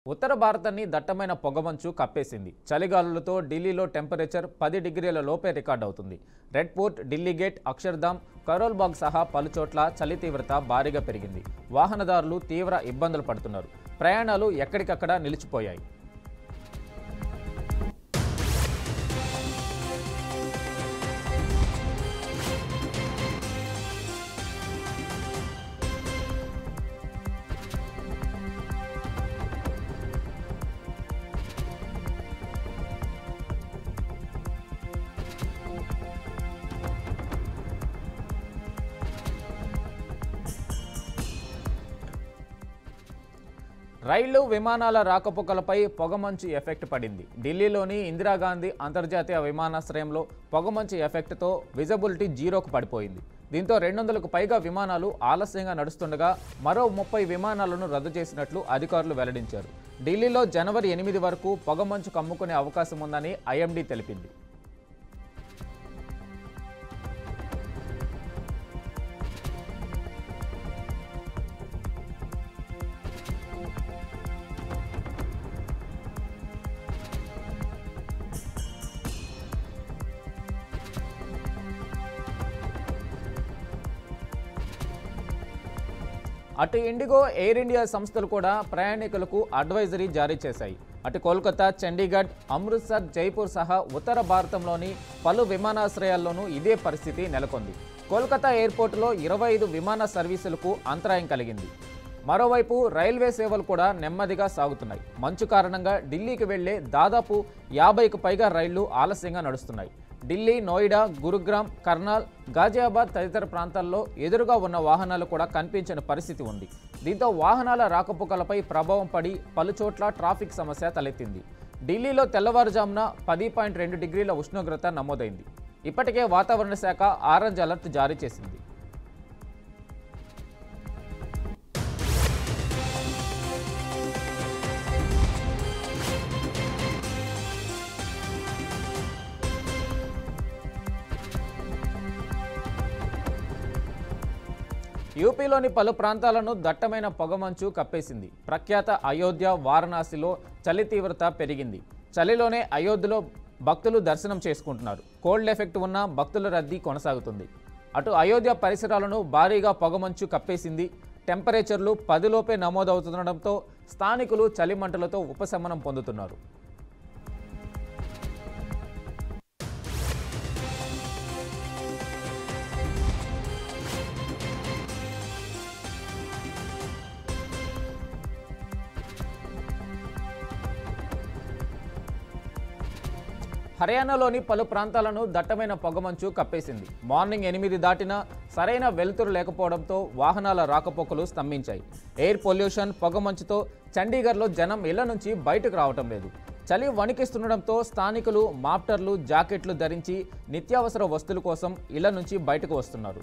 ఉత్తర భారతాన్ని దట్టమైన పొగమంచు కప్పేసింది. చలిగాలులతో ఢిల్లీలో టెంపరేచర్ 10 డిగ్రీల లోపే రికార్డ్ అవుతుంది. Red fort, Delhi gate, Akshardham, Karol Bagh సహా పలుచోట్ల చలి తీవ్రత భారీగా పెరిగింది. వాహనదారులు తీవ్ర ఇబ్బందులు పడుతున్నారు. ప్రయాణాలు ఎక్కడికక్కడ నిలిచిపోయాయి. రైళ్లు, విమానాల రాకపోకలపై పొగమంచు ఎఫెక్ట్ పడింది. ఢిల్లీలోని ఇందిరాగాంధీ అంతర్జాతీయ విమానాశ్రయంలో పొగమంచు ఎఫెక్ట్తో విజిబిలిటీ జీరోకు పడిపోయింది. దీంతో 200కు పైగా విమానాలు ఆలస్యంగా నడుస్తుండగా మరో 30 విమానాలను రద్దు చేసినట్లు అధికారులు వెల్లడించారు. ఢిల్లీలో జనవరి 8 వరకు పొగమంచు కమ్ముకునే అవకాశం ఉందని ఐఎండీ తెలిపింది. అటు ఇండిగో, ఎయిర్ ఇండియా సంస్థలు కూడా ప్రయాణికులకు అడ్వైజరీ జారీ చేశాయి. అటు కోల్కతా, చండీగఢ్, అమృత్సర్, జైపూర్ సహా ఉత్తర భారతంలోని పలు విమానాశ్రయాల్లోనూ ఇదే పరిస్థితి నెలకొంది. కోల్కతా ఎయిర్పోర్టులో 25 విమాన సర్వీసులకు అంతరాయం కలిగింది. మరోవైపు రైల్వే సేవలు కూడా నెమ్మదిగా సాగుతున్నాయి. మంచు కారణంగా ఢిల్లీకి వెళ్లే దాదాపు 50కు పైగా రైళ్లు ఆలస్యంగా నడుస్తున్నాయి. ఢిల్లీ, నోయిడా, గురుగ్రామ్, కర్నాల్, గాజియాబాద్ తదితర ప్రాంతాల్లో ఎదురుగా ఉన్న వాహనాలు కూడా కనిపించని పరిస్థితి ఉంది. దీంతో వాహనాల రాకపోకలపై ప్రభావం పడి పలుచోట్ల ట్రాఫిక్ సమస్య తలెత్తింది. ఢిల్లీలో తెల్లవారుజామున 10.2 డిగ్రీల ఉష్ణోగ్రత నమోదైంది. ఇప్పటికే వాతావరణ శాఖ ఆరెంజ్ అలర్ట్ జారీ చేసింది. యూపీలోని పలు ప్రాంతాలను దట్టమైన పొగమంచు కప్పేసింది. ప్రఖ్యాత అయోధ్య, వారణాసిలో చలి తీవ్రత పెరిగింది. చలిలోనే అయోధ్యలో భక్తులు దర్శనం చేసుకుంటున్నారు. కోల్డ్ ఎఫెక్ట్ ఉన్న భక్తుల రద్దీ కొనసాగుతుంది. అటు అయోధ్య పరిసరాలను భారీగా పొగమంచు కప్పేసింది. టెంపరేచర్లు 10 లోపే నమోదవుతుండటంతో స్థానికులు చలిమంటలతో ఉపశమనం పొందుతున్నారు. హర్యానాలోని పలు ప్రాంతాలను దట్టమైన పొగమంచు కప్పేసింది. మార్నింగ్ 8 దాటినా సరైన వెలుతురు లేకపోవడంతో వాహనాల రాకపోకలు స్తంభించాయి. ఎయిర్ పొల్యూషన్, పొగమంచుతో చండీగఢ్లో జనం ఇళ్ల నుంచి బయటకు రావటం లేదు. చలి వణికిస్తుండటంతో స్థానికులు మాప్టర్లు, జాకెట్లు ధరించి నిత్యావసర వస్తువుల కోసం ఇళ్ల నుంచి బయటకు వస్తున్నారు.